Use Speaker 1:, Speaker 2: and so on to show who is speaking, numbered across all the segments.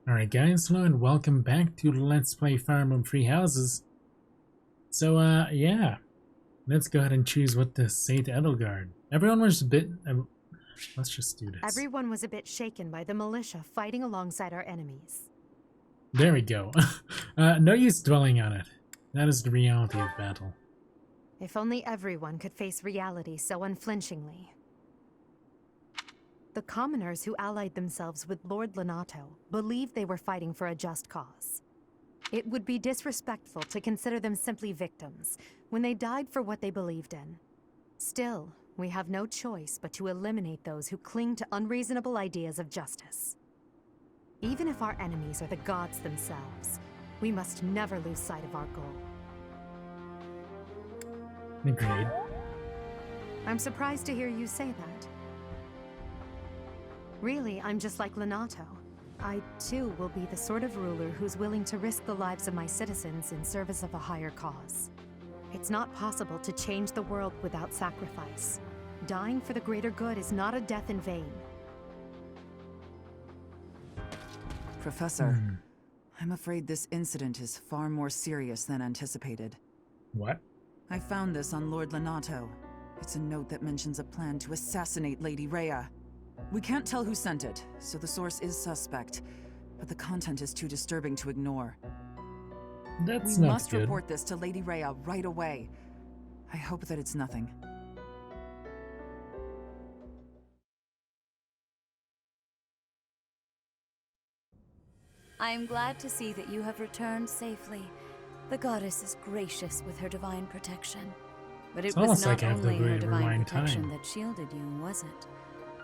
Speaker 1: Alright guys, hello and welcome back to Let's Play Fire Emblem Three Houses. So yeah, let's go ahead and choose what to say to Edelgard. Everyone was a bit... let's just do this.
Speaker 2: Everyone was a bit shaken by the militia fighting alongside our enemies.
Speaker 1: There we go. No use dwelling on it. That is the reality of battle.
Speaker 2: If only everyone could face reality so unflinchingly. The commoners who allied themselves with Lord Lenato believed they were fighting for a just cause. It would be disrespectful to consider them simply victims when they died for what they believed in. Still, we have no choice but to eliminate those who cling to unreasonable ideas of justice. Even if our enemies are the gods themselves, we must never lose sight of our goal.
Speaker 1: Agreed.
Speaker 2: I'm surprised to hear you say that. Really, I'm just like Lenato. I, too, will be the sort of ruler who's willing to risk the lives of my citizens in service of a higher cause. It's not possible to change the world without sacrifice. Dying for the greater good is not a death in vain.
Speaker 3: Professor, I'm afraid this incident is far more serious than anticipated.
Speaker 1: What?
Speaker 3: I found this on Lord Lenato. It's a note that mentions a plan to assassinate Lady Rhea. We can't tell who sent it, so the source is suspect, but the content is too disturbing to ignore.
Speaker 1: That's
Speaker 3: We
Speaker 1: not
Speaker 3: must
Speaker 1: good.
Speaker 3: report this to Lady Rhea right away. I hope that it's nothing.
Speaker 4: I am glad to see that you have returned safely. The goddess is gracious with her divine protection. But it
Speaker 1: It's
Speaker 4: was
Speaker 1: almost
Speaker 4: not
Speaker 1: like I have to
Speaker 4: only her divine
Speaker 1: rewind
Speaker 4: protection
Speaker 1: time.
Speaker 4: that shielded you, was it?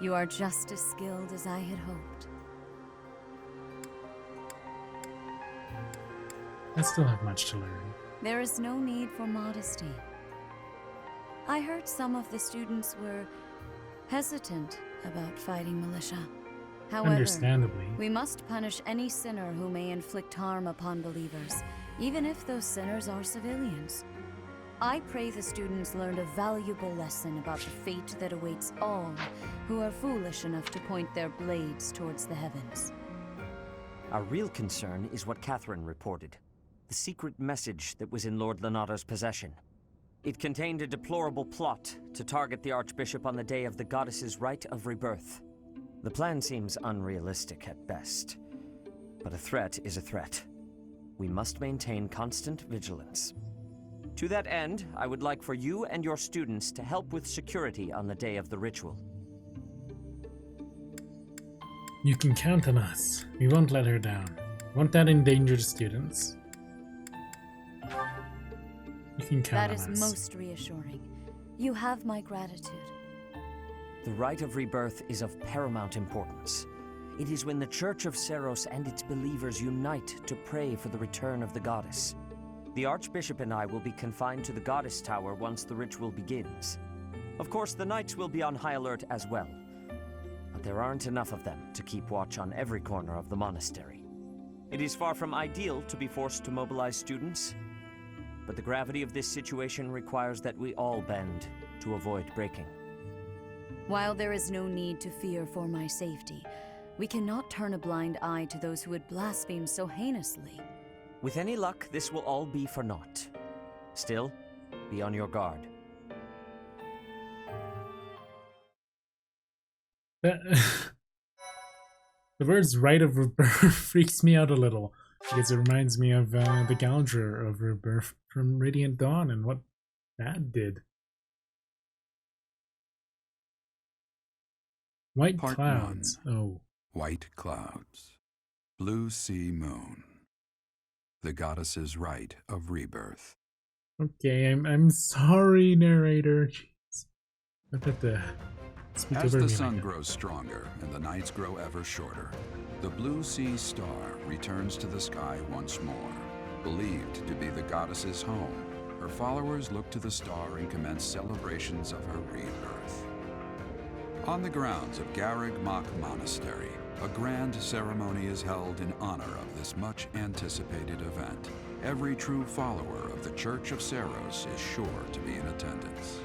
Speaker 4: You are just as skilled as I had hoped.
Speaker 1: I still have much to learn.
Speaker 4: There is no need for modesty. I heard some of the students were hesitant about fighting militia. However,
Speaker 1: Understandably.
Speaker 4: we must punish any sinner who may inflict harm upon believers, even if those sinners are civilians. I pray the students learned a valuable lesson about the fate that awaits all who are foolish enough to point their blades towards the heavens.
Speaker 5: Our real concern is what Catherine reported. The secret message that was in Lord Lenato's possession. It contained a deplorable plot to target the Archbishop on the day of the goddess's rite of rebirth. The plan seems unrealistic at best, but a threat is a threat. We must maintain constant vigilance. To that end, I would like for you and your students to help with security on the day of the ritual.
Speaker 1: You can count on us. We won't let her down. Won't that endanger the students? You can count
Speaker 4: That
Speaker 1: on
Speaker 4: is
Speaker 1: us.
Speaker 4: most reassuring. You have my gratitude.
Speaker 5: The rite of rebirth is of paramount importance. It is when the Church of Seros and its believers unite to pray for the return of the goddess. The Archbishop and I will be confined to the Goddess Tower once the ritual begins. Of course, the Knights will be on high alert as well, but there aren't enough of them to keep watch on every corner of the monastery. It is far from ideal to be forced to mobilize students, but the gravity of this situation requires that we all bend to avoid breaking.
Speaker 4: While there is no need to fear for my safety, we cannot turn a blind eye to those who would blaspheme so heinously.
Speaker 5: With any luck, this will all be for naught. Still, be on your guard.
Speaker 1: The words "rite of rebirth" freaks me out a little because it reminds me of the Gouger of Rebirth from Radiant Dawn and what that did. White
Speaker 6: Part
Speaker 1: clouds. Oh.
Speaker 6: White clouds. Blue sea moon. The goddess's rite of rebirth.
Speaker 1: Okay, I'm sorry, narrator. Jeez. Not that the speak
Speaker 6: As
Speaker 1: over
Speaker 6: the
Speaker 1: me
Speaker 6: sun
Speaker 1: like that.
Speaker 6: grows stronger and the nights grow ever shorter, the blue sea star returns to the sky once more. Believed to be the goddess's home, her followers look to the star and commence celebrations of her rebirth. On the grounds of Garrig Mach Monastery, a grand ceremony is held in honor of this much-anticipated event. Every true follower of the Church of Seros is sure to be in attendance.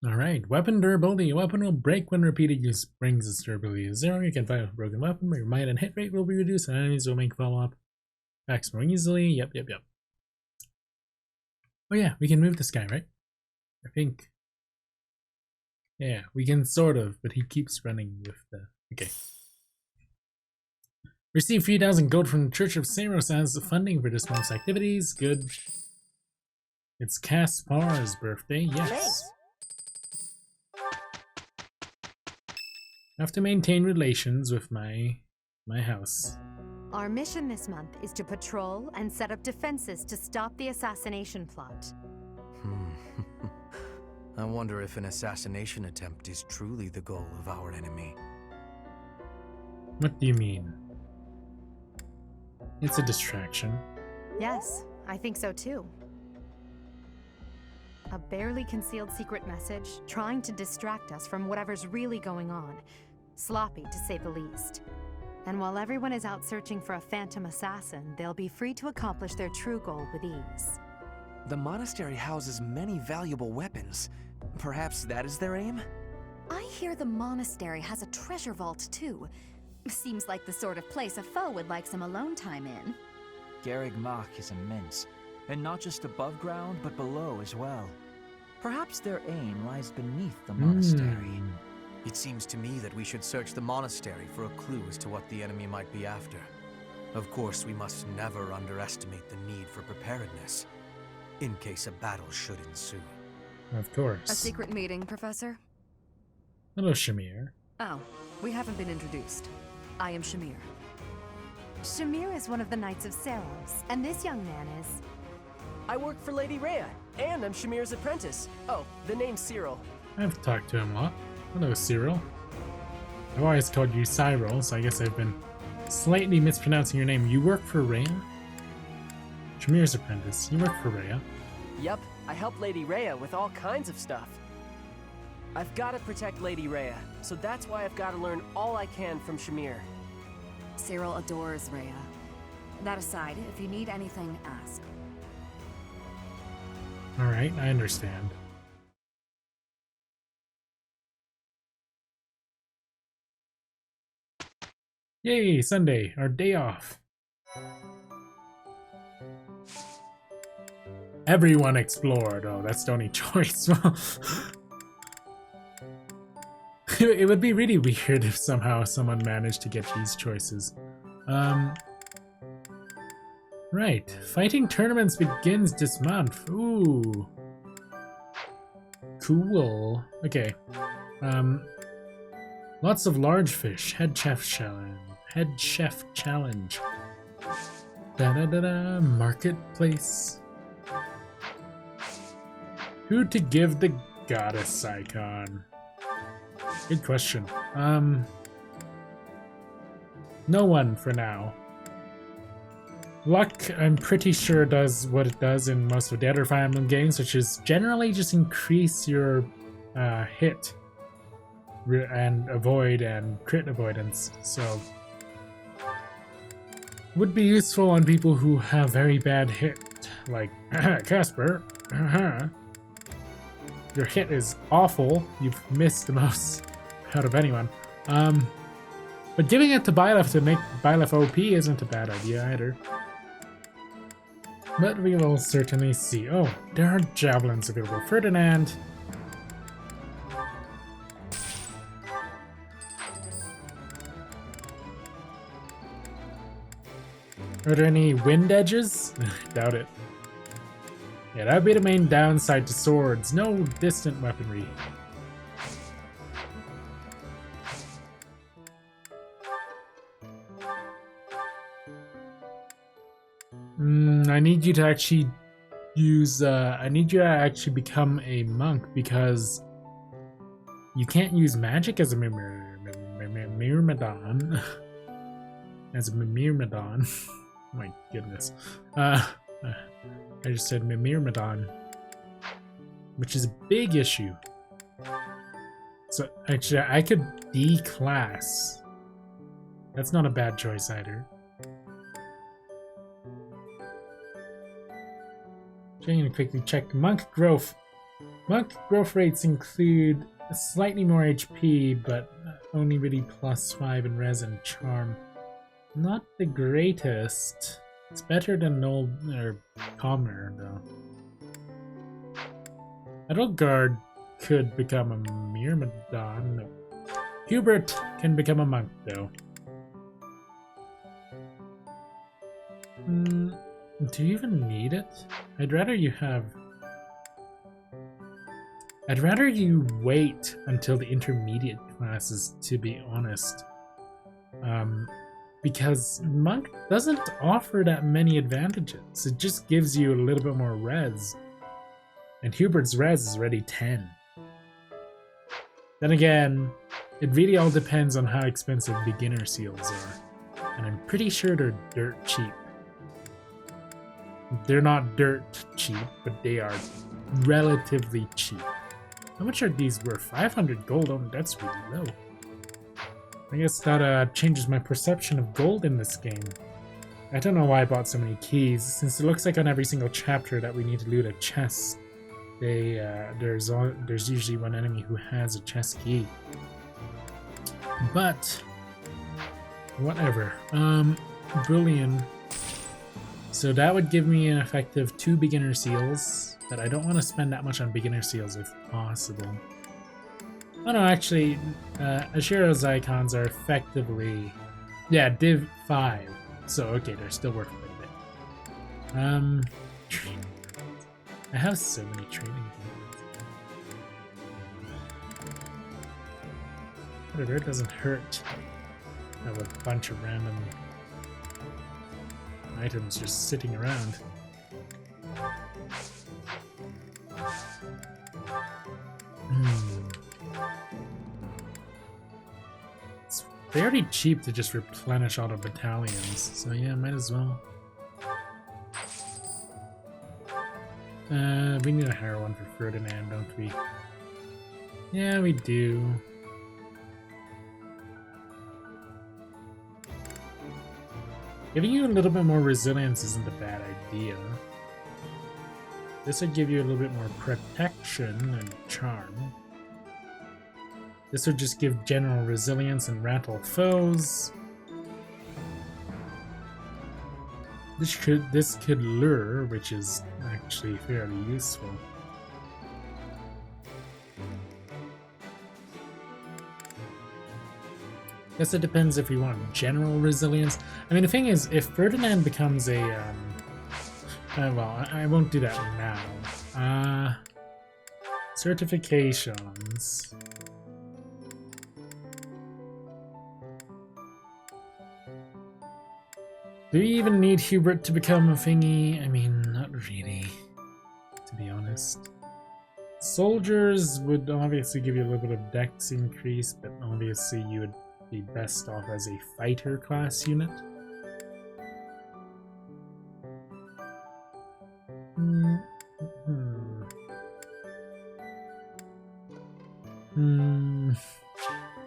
Speaker 1: Alright, weapon durability. A weapon will break when repeated use brings its durability to 0. You can fire a broken weapon, but your might and hit rate will be reduced, and enemies will make follow-up attacks more easily. Yep. Oh yeah, we can move this guy, right? I think. Yeah, we can sort of, but he keeps running with the... Okay. Receive 3,000 gold from the Church of Saros as funding for this month's activities. Good. It's Caspar's birthday. Yes. I have to maintain relations with my house.
Speaker 2: Our mission this month is to patrol and set up defenses to stop the assassination plot.
Speaker 7: I wonder if an assassination attempt is truly the goal of our enemy.
Speaker 1: What do you mean? It's a distraction.
Speaker 2: Yes, I think so too. A barely concealed secret message trying to distract us from whatever's really going on. Sloppy, to say the least. And while everyone is out searching for a phantom assassin, they'll be free to accomplish their true goal with ease.
Speaker 7: The monastery houses many valuable weapons. Perhaps that is their aim?
Speaker 8: I hear the monastery has a treasure vault too. Seems like the sort of place a foe would like some alone time in.
Speaker 9: Garreg Mach is immense, and not just above ground, but below as well. Perhaps their aim lies beneath the monastery.
Speaker 7: It seems to me that we should search the monastery for a clue as to what the enemy might be after. Of course, we must never underestimate the need for preparedness, in case a battle should ensue.
Speaker 1: Of course.
Speaker 3: A secret meeting, Professor?
Speaker 1: Hello, Shamir.
Speaker 3: Oh, we haven't been introduced. I am Shamir.
Speaker 2: Shamir is one of the Knights of Saros, and this young man is...
Speaker 10: I work for Lady Rhea, and I'm Shamir's apprentice. Oh, the name's Cyril.
Speaker 1: I've talked to him a lot. Hello, Cyril. I've always called you Cyril, so I guess I've been slightly mispronouncing your name. You work for Rhea? Shamir's apprentice. You work for Rhea?
Speaker 10: Yep, I help Lady Rhea with all kinds of stuff. I've got to protect Lady Rhea, so that's why I've got to learn all I can from Shamir.
Speaker 4: Cyril adores Rhea. That aside, if you need anything, ask.
Speaker 1: Alright, I understand. Yay, Sunday, our day off. Everyone explored. Oh, that's the only choice. It would be really weird if somehow someone managed to get these choices. Right. Fighting tournaments begins this month. Ooh. Cool. Okay. Lots of large fish. Head chef challenge. Head chef challenge. Da-da-da-da. Marketplace. Who to give the goddess icon? Good question. No one for now. Luck, I'm pretty sure, does what it does in most of the other Fire Emblem games, which is generally just increase your hit and avoid and crit avoidance. So, would be useful on people who have very bad hit, like Casper. Your hit is awful. You've missed the most out of anyone. But giving it to Byleth to make Byleth OP isn't a bad idea either. But we will certainly see. Oh, there are javelins available. Ferdinand. Are there any wind edges? Doubt it. Yeah, that'd be the main downside to swords. No distant weaponry. I need you to actually use, I need you to actually become a monk because you can't use magic as a Myrmidon. As a Myrmidon. Oh my goodness. I just said Myrmidon, which is a big issue. So actually, I could D-class. That's not a bad choice either. I'm gonna quickly check monk growth. Monk growth rates include slightly more HP, but only really +5 in res and charm. Not the greatest. It's better than null or commoner though. Edelgard could become a Myrmidon. No. Hubert can become a monk though. Do you even need it? I'd rather you wait until the intermediate classes, to be honest. Because Monk doesn't offer that many advantages. It just gives you a little bit more res. And Hubert's res is already 10. Then again, it really all depends on how expensive beginner seals are. And I'm pretty sure they're dirt cheap. They're not dirt cheap, but they are relatively cheap. How much are these worth? 500 gold? Oh, that's really low. I guess that changes my perception of gold in this game. I don't know why I bought so many keys, since it looks like on every single chapter that we need to loot a chest, there's usually one enemy who has a chest key. But whatever. Bullion. So that would give me an effective 2 beginner seals, but I don't want to spend that much on beginner seals if possible. Oh no, actually, Ashiro's icons are effectively, yeah, Div 5. So okay, they're still worth quite a bit. I have so many training points. Whatever, it doesn't hurt. I have a bunch of random items just sitting around. It's very cheap to just replenish all the battalions, so yeah, might as well. We need a higher one for Ferdinand, don't we? Yeah, we do. Giving you a little bit more resilience isn't a bad idea. This would give you a little bit more protection and charm. This would just give general resilience and rattle foes. This could lure, which is actually fairly useful. Guess it depends if you want general resilience. I mean, the thing is, if Ferdinand becomes a, well, I won't do that now. Certifications. Do you even need Hubert to become a thingy? I mean, not really, to be honest. Soldiers would obviously give you a little bit of dex increase, but obviously you would be best off as a fighter class unit.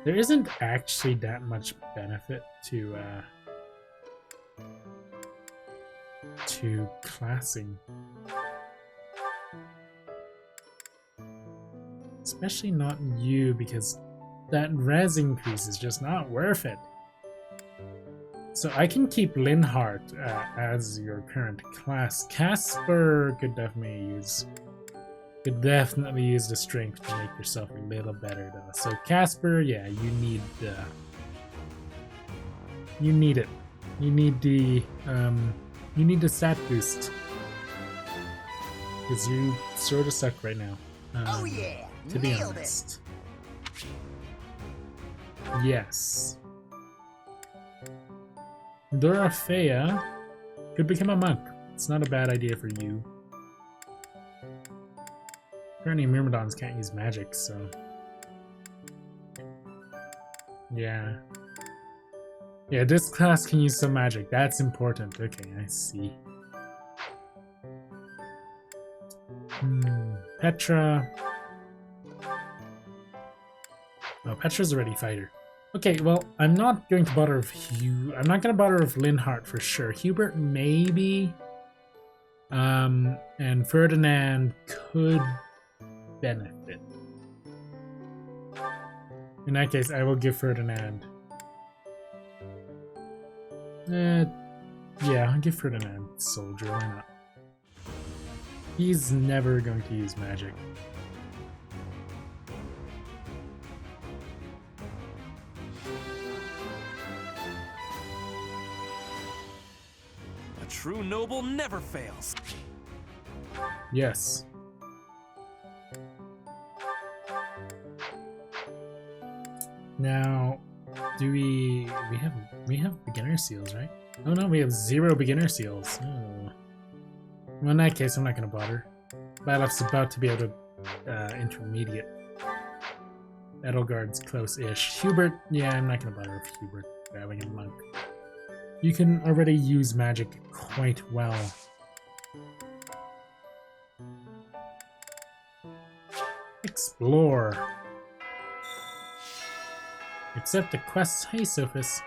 Speaker 1: There isn't actually that much benefit to classing. Especially not you, because that res increase is just not worth it. So I can keep Linhardt as your current class. Casper could definitely use the strength to make yourself a little better though. So Casper, yeah, you need it. You need the stat boost. Because you sort of suck right now.
Speaker 11: Oh yeah,
Speaker 1: to be
Speaker 11: nailed
Speaker 1: honest. Yes. Dorothea could become a monk. It's not a bad idea for you. Apparently Myrmidons can't use magic, so... Yeah. Yeah, this class can use some magic. That's important. Okay, I see. Petra. Oh, Petra's already fighter. Okay, well, I'm not going to bother with I'm not going to bother with Linhardt for sure. Hubert, maybe. And Ferdinand could benefit. In that case, I will give Ferdinand. Yeah, I'll give Ferdinand Soldier, why not? He's never going to use magic.
Speaker 7: A true noble never fails.
Speaker 1: Yes. Now, do we have beginner seals, right? Oh no, we have 0 beginner seals. Oh. Well, in that case, I'm not gonna bother. Balef's about to be able to intermediate. Edelgard's close-ish. Hubert, yeah, I'm not gonna bother with Hubert grabbing a monk. You can already use magic quite well. Explore. Accept the quest. Hey, Sophus.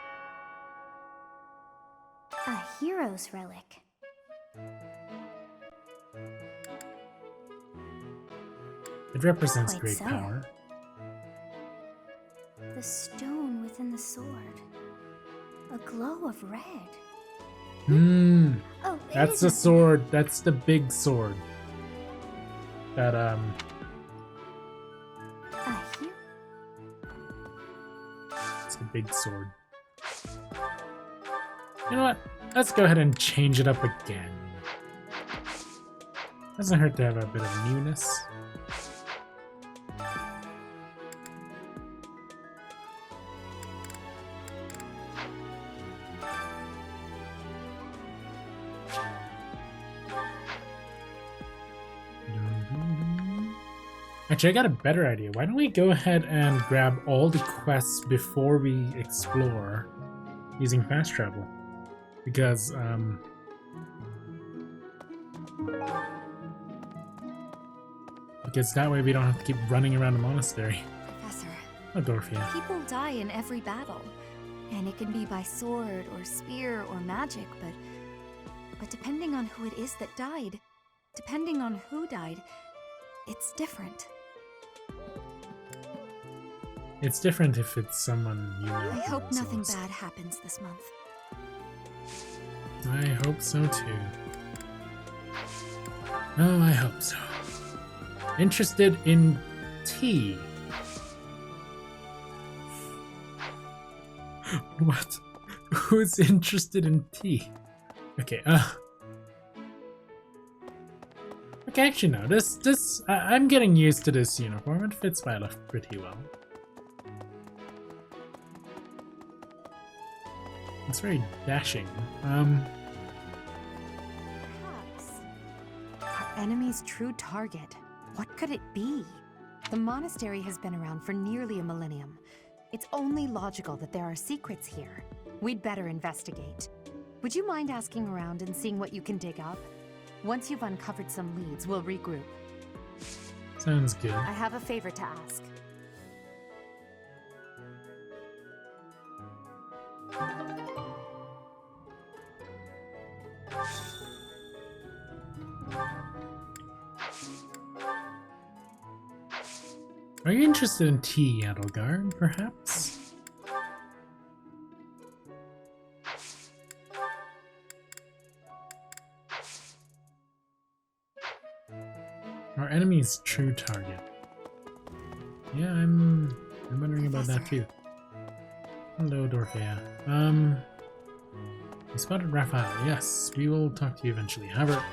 Speaker 11: A hero's relic.
Speaker 1: It represents
Speaker 11: Quite
Speaker 1: great
Speaker 11: so.
Speaker 1: power.
Speaker 11: The stone within the sword. A glow of red.
Speaker 1: Hmm.
Speaker 11: Oh, it
Speaker 1: That's the
Speaker 11: isn't.
Speaker 1: sword. That's the big sword. That
Speaker 11: A he-
Speaker 1: it's the big sword. You know what? Let's go ahead and change it up again. Doesn't hurt to have a bit of newness. Actually, I got a better idea. Why don't we go ahead and grab all the quests before we explore using fast travel? Because, that way we don't have to keep running around the monastery.
Speaker 2: Professor,
Speaker 1: Oh, Dorothea.
Speaker 2: people die in every battle. And it can be by sword or spear or magic, but depending on who it is that died, depending on who died, it's different.
Speaker 1: It's different if it's someone you know.
Speaker 2: I hope
Speaker 1: who's
Speaker 2: nothing
Speaker 1: lost.
Speaker 2: bad happens this month.
Speaker 1: I hope so too. Oh, I hope so. Interested in tea? What? Who's interested in tea? Okay, okay, actually no, I'm getting used to this uniform. It fits Violet pretty well. It's very dashing.
Speaker 2: Perhaps. Our enemy's true target. What could it be? The monastery has been around for nearly a millennium. It's only logical that there are secrets here. We'd better investigate. Would you mind asking around and seeing what you can dig up? Once you've uncovered some leads, we'll regroup.
Speaker 1: Sounds good.
Speaker 2: I have a favor to ask.
Speaker 1: Are you interested in tea, Edelgard, perhaps? Our enemy's true target. Yeah, I'm wondering about that too. Hello, Dorothea. We spotted Raphael. Yes, we will talk to you eventually. However,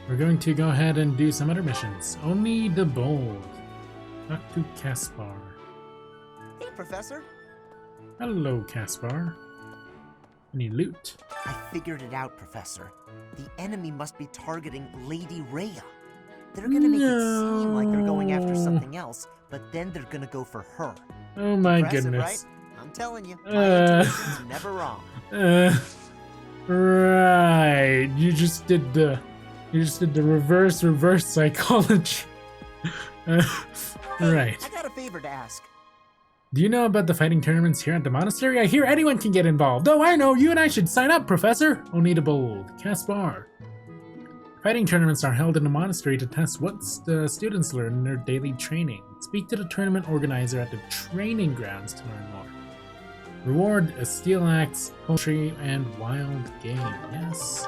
Speaker 1: we're going to go ahead and do some other missions. Only the bold. Talk to Caspar.
Speaker 12: Hey, Professor.
Speaker 1: Hello, Caspar. Any loot?
Speaker 12: I figured it out, Professor. The enemy must be targeting Lady Rhea. They're gonna make it seem like they're going after something else, but then they're gonna go for her.
Speaker 1: Oh my
Speaker 12: Impressive,
Speaker 1: goodness.
Speaker 12: right? I'm telling you, my intuition's never wrong.
Speaker 1: Right. You just did the reverse psychology. Right.
Speaker 12: I got a favor to ask.
Speaker 1: Do you know about the fighting tournaments here at the monastery? I hear anyone can get involved. Oh, I know. You and I should sign up, Professor. Only the bold. Caspar. Fighting tournaments are held in the monastery to test what the students learn in their daily training. Speak to the tournament organizer at the training grounds to learn more. Reward a steel axe, poultry, and wild game. Yes.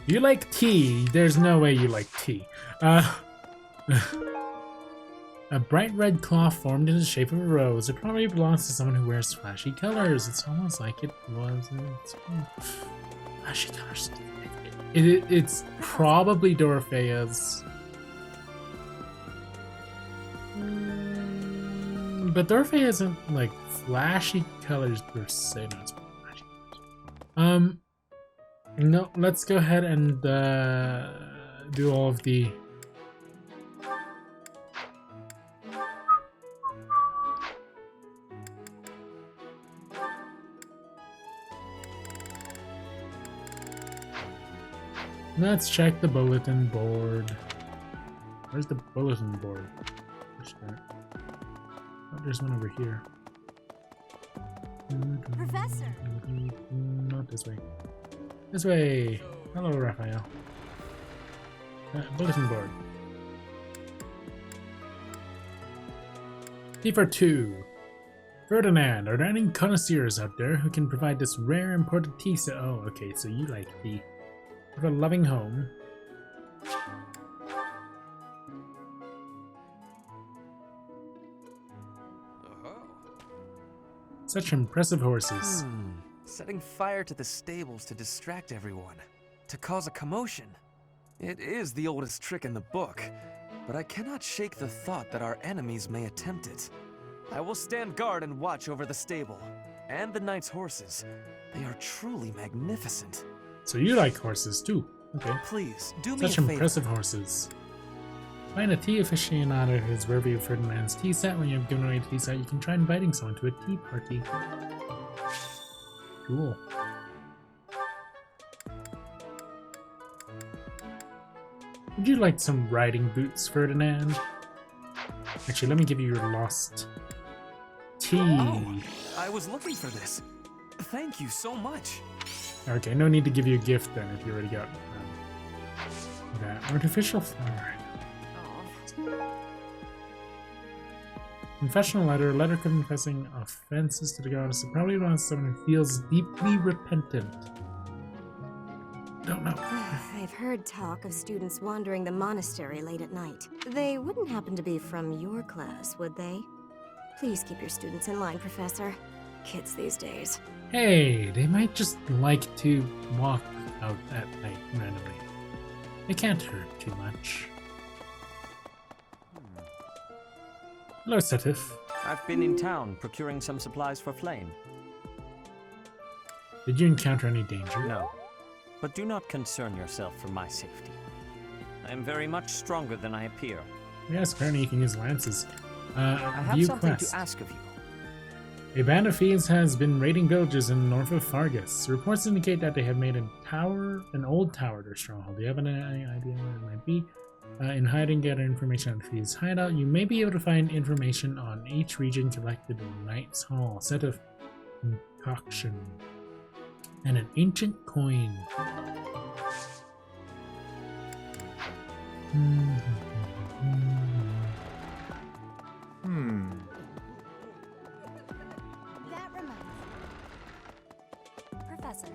Speaker 1: You like tea? There's no way you like tea. A bright red cloth formed in the shape of a rose. It probably belongs to someone who wears flashy colors. It's almost like it wasn't. Flashy colors. It's probably Dorothea's. But Dorothea isn't like flashy colors per se. No, it's flashy colors. No, let's go ahead and do all of the. Let's check the bulletin board. Where's the bulletin board? Oh, there's one over here.
Speaker 8: Professor!
Speaker 1: Not this way. This way! Hello, Raphael. Bulletin board. Tea for 2. Ferdinand, are there any connoisseurs out there who can provide this rare imported tea? Oh, okay, so you like tea. A loving home. Such impressive horses.
Speaker 7: Setting fire to the stables to distract everyone, to cause a commotion. It is the oldest trick in the book, but I cannot shake the thought that our enemies may attempt it. I will stand guard and watch over the stable, and the knight's horses. They are truly magnificent.
Speaker 1: So you like horses too? Okay.
Speaker 7: Please, do me a
Speaker 1: Such
Speaker 7: favor.
Speaker 1: impressive horses. Find a tea aficionado who's review Ferdinand's tea set. When you have given away a tea set, you can try inviting someone to a tea party. Cool. Would you like some riding boots, Ferdinand? Actually, let me give you your lost tea.
Speaker 7: Oh, I was looking for this. Thank you so much.
Speaker 1: Okay, no need to give you a gift then if you already got that. Artificial flower. Confessional letter. Letter confessing offenses to the goddess. It probably wants someone who feels deeply repentant. Don't know.
Speaker 13: I've heard talk of students wandering the monastery late at night. They wouldn't happen to be from your class, would they? Please keep your students in line, Professor. Kids these days.
Speaker 1: Hey, they might just like to walk out at night randomly. It can't hurt too much. Hello, Setif.
Speaker 5: I've been in town procuring some supplies for Flame.
Speaker 1: Did you encounter any danger?
Speaker 5: No, but do not concern yourself for my safety. I am very much stronger than I appear.
Speaker 1: Yes, apparently you can use lances.
Speaker 5: I have
Speaker 1: view
Speaker 5: something
Speaker 1: quest.
Speaker 5: to ask of you.
Speaker 1: A band of thieves has been raiding villages in the north of Fargus. Reports indicate that they have made an old tower their stronghold. Do you have any idea where it might be? In hiding, gather information on the thieves' hideout. You may be able to find information on each region collected in Knight's Hall. Set of concoction. And an ancient coin.
Speaker 8: That reminds me. Professor.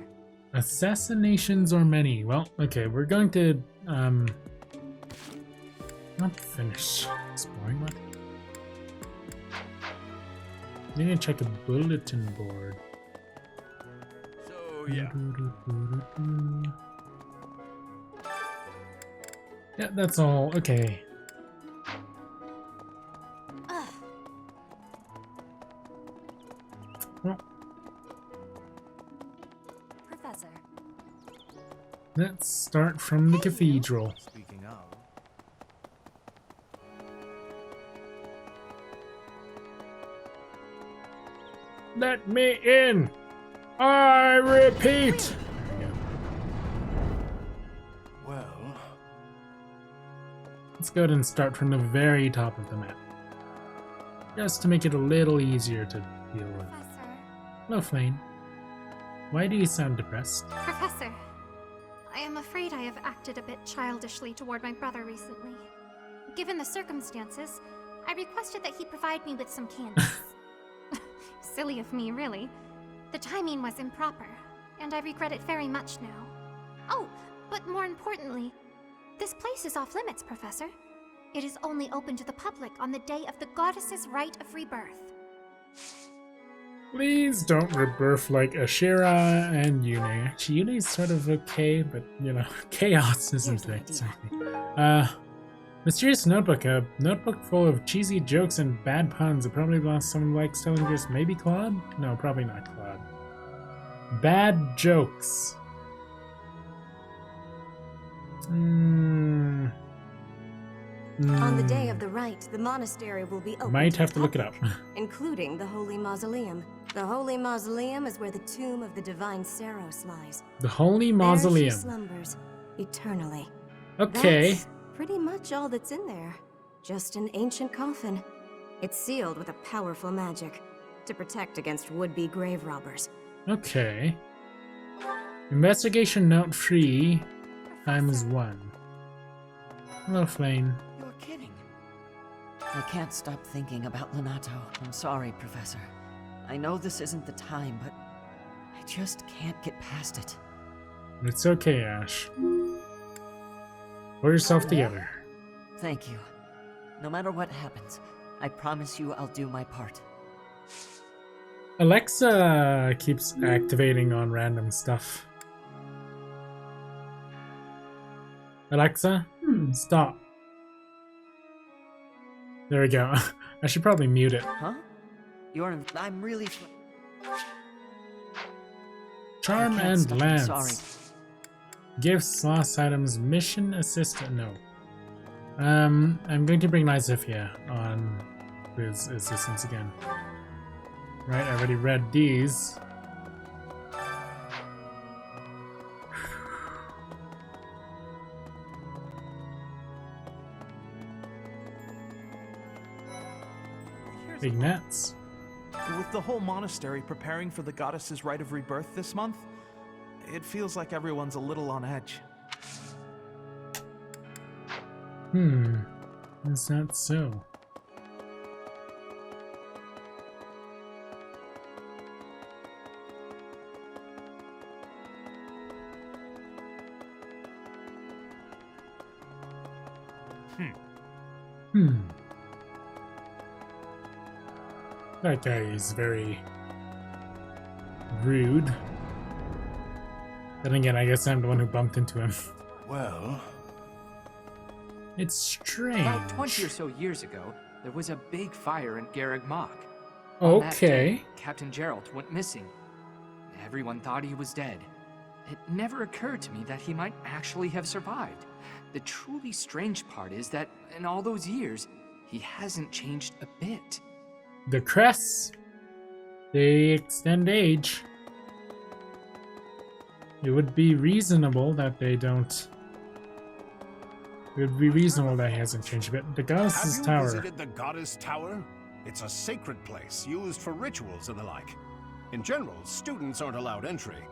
Speaker 1: Assassinations are many. Well, okay, we're going to not finish exploring. What? We need to check a bulletin board.
Speaker 7: So yeah.
Speaker 1: Yeah, that's all. Okay. Well,
Speaker 8: Professor.
Speaker 1: let's start from the cathedral.
Speaker 7: Speaking of.
Speaker 1: Let me in! I repeat!
Speaker 7: Well,
Speaker 1: Let's go ahead and start from the very top of the map. Just to make it a little easier to deal with.
Speaker 8: Professor.
Speaker 1: Hello, Flame. Why do you sound depressed?
Speaker 8: Professor.
Speaker 11: I am afraid I have acted a bit childishly toward my brother recently. Given the circumstances, I requested that he provide me with some candies. Silly of me, really. The timing was improper, and I regret it very much now. Oh, but more importantly, this place is off limits, Professor. It is only open to the public on the day of the goddess's rite of rebirth.
Speaker 1: Please don't rebirth like Ashira and Yune. Actually, Yune's sort of okay, but you know, chaos isn't it? Mysterious notebook. A notebook full of cheesy jokes and bad puns. It probably belongs to someone like Stellinger's. Maybe Claude? No, probably not Claude. Bad jokes.
Speaker 13: On the day of the rite, the monastery will be open.
Speaker 1: Might have
Speaker 13: the
Speaker 1: to look it
Speaker 13: public,
Speaker 1: up.
Speaker 13: including the Holy Mausoleum. The Holy Mausoleum is where the tomb of the divine Saros lies.
Speaker 1: The Holy
Speaker 13: There
Speaker 1: Mausoleum.
Speaker 13: she slumbers eternally.
Speaker 1: Okay.
Speaker 13: That's pretty much all that's in there. Just an ancient coffin. It's sealed with a powerful magic to protect against would-be grave robbers.
Speaker 1: Okay. Investigation note 3 times 1. Hello, Flame.
Speaker 5: You're kidding. I can't stop thinking about Lonato. I'm sorry, Professor. I know this isn't the time, but I just can't get past it.
Speaker 1: It's okay, Ash. Pull yourself together.
Speaker 5: Thank you. No matter what happens, I promise you I'll do my part.
Speaker 1: Alexa keeps activating on random stuff. Alexa, stop. There we go. I should probably mute it.
Speaker 5: Huh? I'm really...
Speaker 1: Charm
Speaker 5: I can't
Speaker 1: and
Speaker 5: stop.
Speaker 1: Lance.
Speaker 5: Sorry.
Speaker 1: Gifts, lost items, mission assistant. No. I'm going to bring Nizifia on with assistance again. Right, I already read these. Big nets.
Speaker 14: With the whole monastery preparing for the goddess's rite of rebirth this month, it feels like everyone's a little on edge.
Speaker 1: Is that so? That guy is very rude. Then again, I guess I'm the one who bumped into him.
Speaker 15: Well...
Speaker 1: It's strange.
Speaker 16: About 20 or so years ago, there was a big fire in Garreg Mach.
Speaker 1: Okay.
Speaker 16: Captain Gerald went missing. Everyone thought he was dead. It never occurred to me that he might actually have survived. The truly strange part is that in all those years, he hasn't changed a bit.
Speaker 1: The crests, they extend age. It would be reasonable that they don't. It would be reasonable that he hasn't changed a bit. The Goddess's
Speaker 15: Have you
Speaker 1: Tower.
Speaker 15: visited the Goddess Tower? It's a sacred place used for rituals and the like. In general, students aren't allowed entry.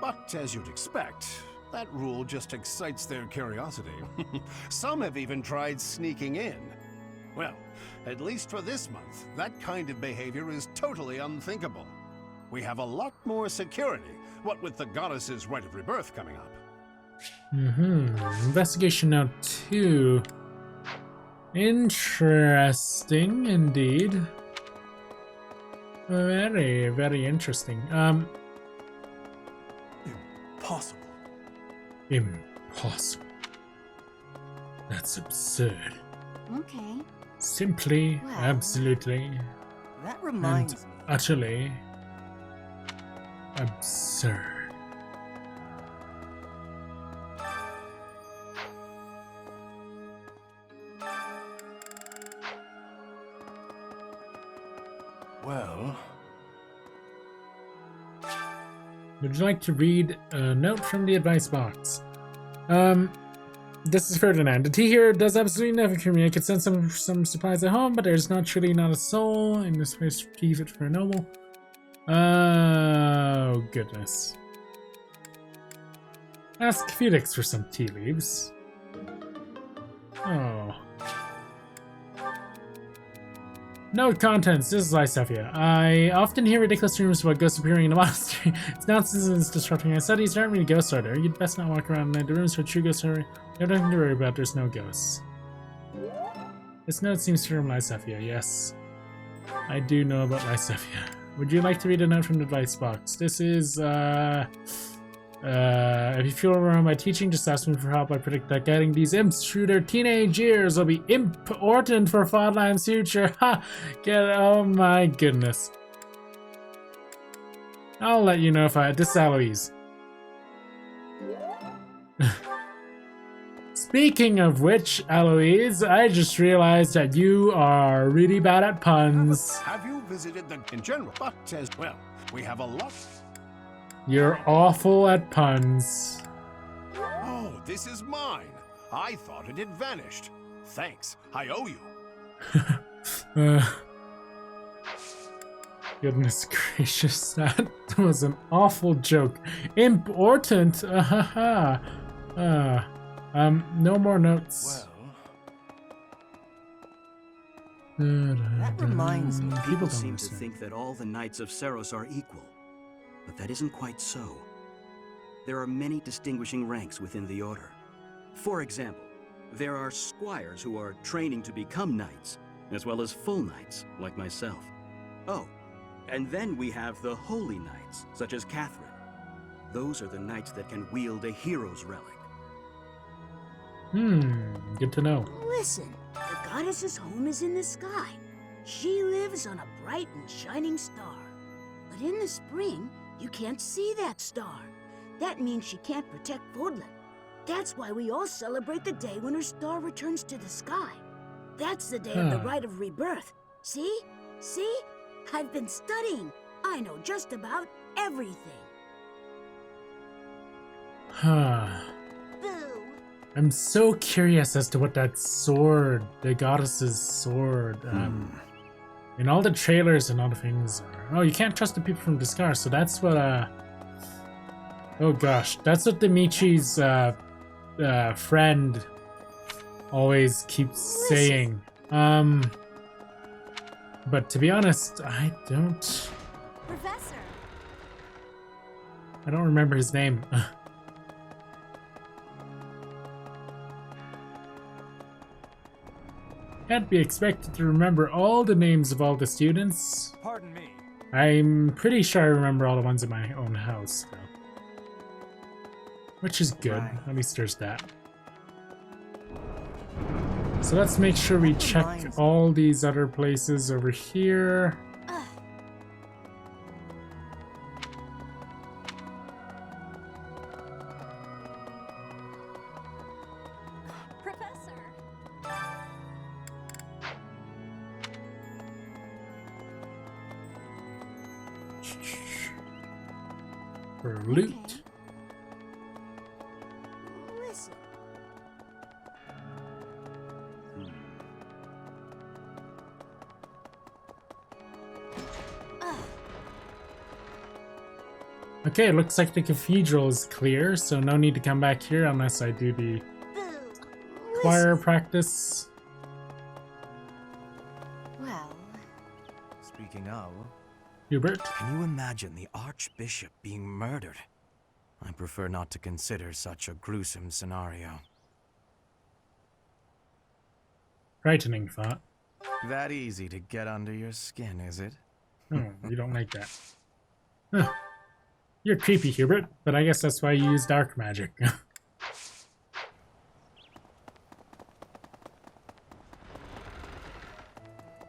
Speaker 15: But as you'd expect, that rule just excites their curiosity. Some have even tried sneaking in. Well, at least for this month, that kind of behavior is totally unthinkable. We have a lot more security, what with the goddess's rite of rebirth coming up.
Speaker 1: Investigation note 2. Interesting indeed. Very, very interesting.
Speaker 15: Impossible.
Speaker 1: Impossible. That's absurd.
Speaker 8: Okay.
Speaker 1: Simply,
Speaker 8: Well,
Speaker 1: absolutely,
Speaker 12: That reminds
Speaker 1: and
Speaker 12: me.
Speaker 1: utterly absurd.
Speaker 15: Well...
Speaker 1: Would you like to read a note from the advice box? This is Ferdinand. The tea here does absolutely nothing for me. I could send some supplies at home, but there's naturally not a soul in this place to keep it for a noble. Oh, goodness. Ask Felix for some tea leaves. Oh. Note contents. This is Lysethia. I often hear ridiculous rumors about ghosts appearing in the monastery. It's nonsense and it's disrupting my studies. There aren't many ghosts out there. You'd best not walk around in the rooms where true ghosts are. You have nothing to worry about. There's no ghosts. This note seems from Lysethia. Yes. I do know about Lysethia. Would you like to read a note from the advice box? This is, if you feel overwhelmed by teaching, just ask me for help. I predict that getting these imps through their teenage years will be important for Fodline's future. Ha! Oh my goodness. I'll let you know if this is Eloise. Speaking of which, Eloise, I just realized that you are really bad at puns.
Speaker 15: Have you visited the in general? But as well, we have a lot.
Speaker 1: You're awful at puns.
Speaker 15: Oh, this is mine. I thought it had vanished. Thanks. I owe you.
Speaker 1: Goodness gracious, that was an awful joke. Important. No more notes.
Speaker 17: That reminds me,
Speaker 1: People
Speaker 17: seem to think that all the Knights of Seros are equal. But that isn't quite so. There are many distinguishing ranks within the Order. For example, there are squires who are training to become knights, as well as full knights, like myself. Oh, and then we have the Holy Knights, such as Catherine. Those are the knights that can wield a hero's relic.
Speaker 1: Good to know.
Speaker 18: Listen, the goddess's home is in the sky. She lives on a bright and shining star. But in the spring, you can't see that star. That means she can't protect Fodlan. That's why we all celebrate the day when her star returns to the sky. That's the day of the Rite of Rebirth. See? See? I've been studying. I know just about everything.
Speaker 1: I'm so curious as to what that sword, the goddess's sword, in all the trailers and all the things are. Oh, you can't trust the people from Discar, so that's what, oh gosh, that's what Dimitri's, friend always keeps saying. But to be honest, I don't...
Speaker 8: Professor!
Speaker 1: I don't remember his name. Can't be expected to remember all the names of all the students.
Speaker 9: Pardon me.
Speaker 1: I'm pretty sure I remember all the ones in my own house, though. Which is good.
Speaker 9: Right.
Speaker 1: At least there's that. So let's make sure we check all these other places over here. For loot.
Speaker 18: Listen.
Speaker 1: Okay, it looks like the cathedral is clear, so no need to come back here unless I do the choir practice.
Speaker 8: Well...
Speaker 7: Speaking of...
Speaker 1: Hubert?
Speaker 7: Can you imagine the Archbishop being murdered? I prefer not to consider such a gruesome scenario.
Speaker 1: Frightening thought.
Speaker 7: That easy to get under your skin, is it?
Speaker 1: Oh, you don't like that. Huh. You're creepy, Hubert, but I guess that's why you use dark magic.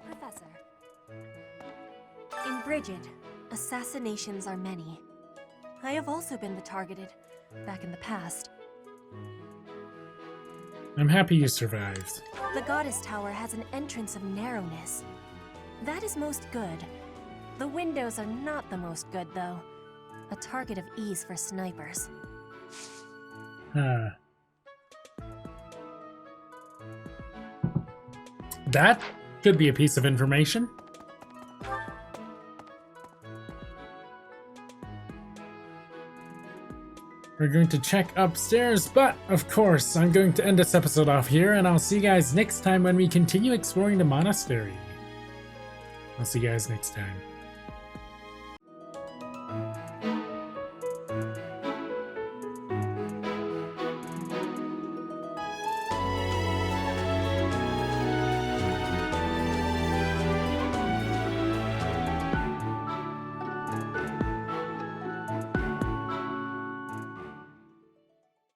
Speaker 2: Professor. In Brigid, assassinations are many. I have also been the targeted, back in the past.
Speaker 1: I'm happy you survived.
Speaker 2: The Goddess Tower has an entrance of narrowness. That is most good. The windows are not the most good, though. A target of ease for snipers.
Speaker 1: That could be a piece of information. we're going to check upstairs, but of course, I'm going to end this episode off here, and I'll see you guys next time when we continue exploring the monastery. I'll see you guys next time.